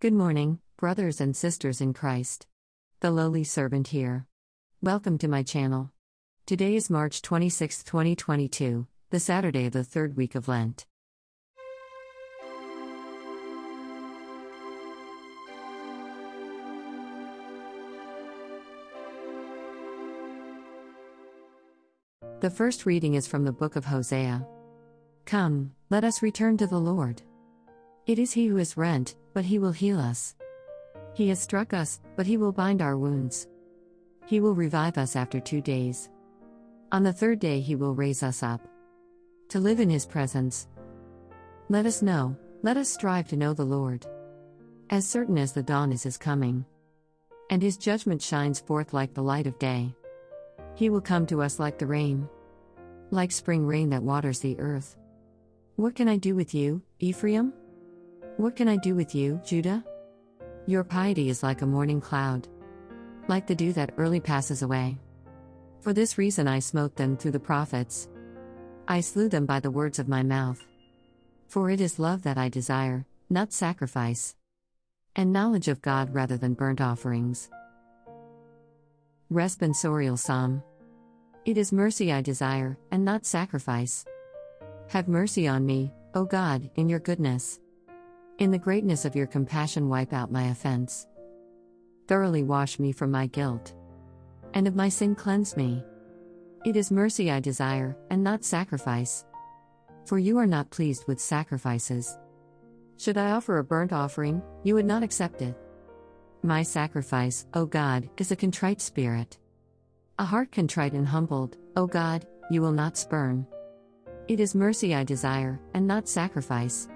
Good morning, brothers and sisters in Christ. The lowly servant here. Welcome to my channel. Today is March 26, 2022, the Saturday of the third week of Lent. The first reading is from the book of Hosea. Come, let us return to the Lord. It is He who is rent, but He will heal us. He has struck us, but He will bind our wounds. He will revive us after 2 days. On the third day He will raise us up, to live in His presence. Let us strive to know the Lord. As certain as the dawn is His coming, and His judgment shines forth like the light of day. He will come to us like the rain, like spring rain that waters the earth. What can I do with you, Ephraim? What can I do with you, Judah? Your piety is like a morning cloud, like the dew that early passes away. For this reason I smote them through the prophets. I slew them by the words of my mouth. For it is love that I desire, not sacrifice, and knowledge of God rather than burnt offerings. Responsorial Psalm. It is mercy I desire, and not sacrifice. Have mercy on me, O God, in your goodness. In the greatness of your compassion wipe out my offense. Thoroughly wash me from my guilt, and of my sin cleanse me. It is mercy I desire, and not sacrifice. For you are not pleased with sacrifices. Should I offer a burnt offering, you would not accept it. My sacrifice, O God, is a contrite spirit. A heart contrite and humbled, O God, you will not spurn. It is mercy I desire, and not sacrifice.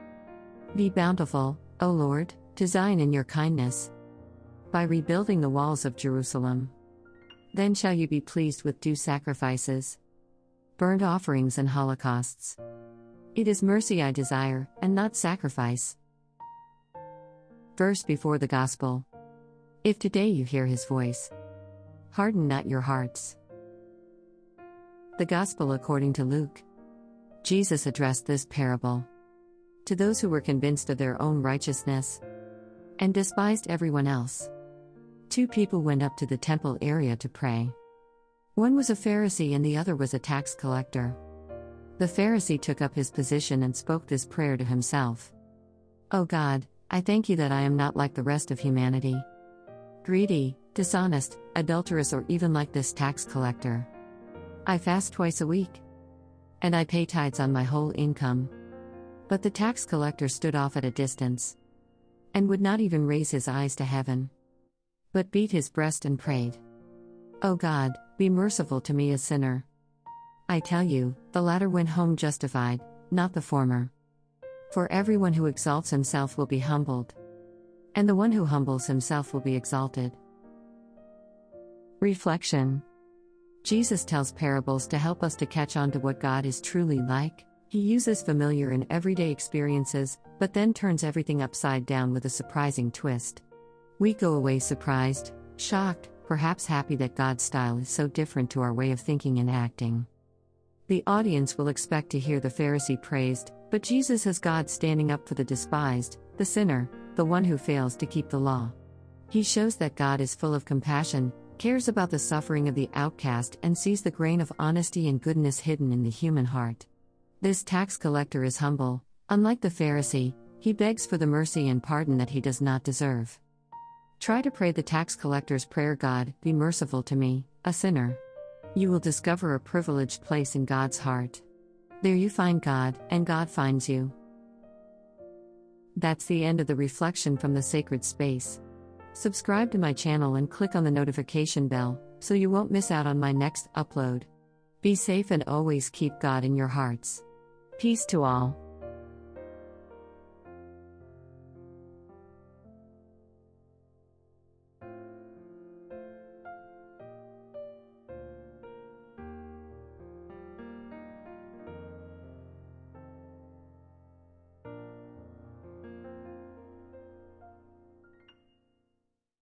Be bountiful, O Lord, to Zion in your kindness, by rebuilding the walls of Jerusalem. Then shall you be pleased with due sacrifices, burnt offerings and holocausts. It is mercy I desire, and not sacrifice. Verse before the Gospel. If today you hear His voice, harden not your hearts. The Gospel according to Luke. Jesus addressed this parable to those who were convinced of their own righteousness and despised everyone else. 2 people went up to the temple area to pray. One was a Pharisee and the other was a tax collector. The Pharisee took up his position and spoke this prayer to himself. O God, I thank you that I am not like the rest of humanity, greedy, dishonest, adulterous, or even like this tax collector. I fast twice a week, and I pay tithes on my whole income. But the tax collector stood off at a distance, and would not even raise his eyes to heaven, but beat his breast and prayed, O God, be merciful to me a sinner. I tell you, the latter went home justified, not the former. For everyone who exalts himself will be humbled, and the one who humbles himself will be exalted. Reflection. Jesus tells parables to help us to catch on to what God is truly like. He uses familiar and everyday experiences, but then turns everything upside down with a surprising twist. We go away surprised, shocked, perhaps happy that God's style is so different to our way of thinking and acting. The audience will expect to hear the Pharisee praised, but Jesus has God standing up for the despised, the sinner, the one who fails to keep the law. He shows that God is full of compassion, cares about the suffering of the outcast, and sees the grain of honesty and goodness hidden in the human heart. This tax collector is humble. Unlike the Pharisee, he begs for the mercy and pardon that he does not deserve. Try to pray the tax collector's prayer, God, be merciful to me, a sinner. You will discover a privileged place in God's heart. There you find God, and God finds you. That's the end of the reflection from the sacred space. Subscribe to my channel and click on the notification bell, so you won't miss out on my next upload. Be safe and always keep God in your hearts. Peace to all.